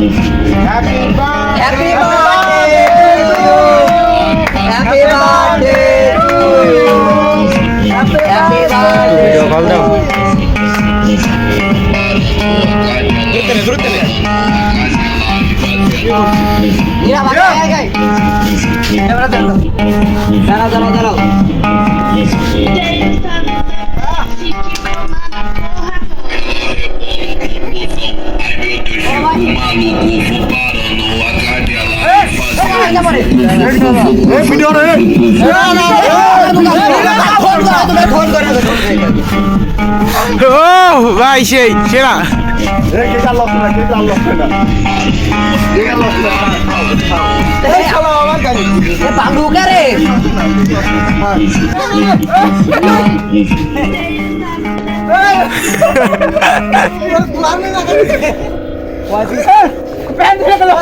Happy birthday to you. Happy birthday to you. Happy birthday. Video call দাও Mira, va, gay. Dalau. ও ভাই সেই সেরা Banggu kare. Wajib. Pengen kalau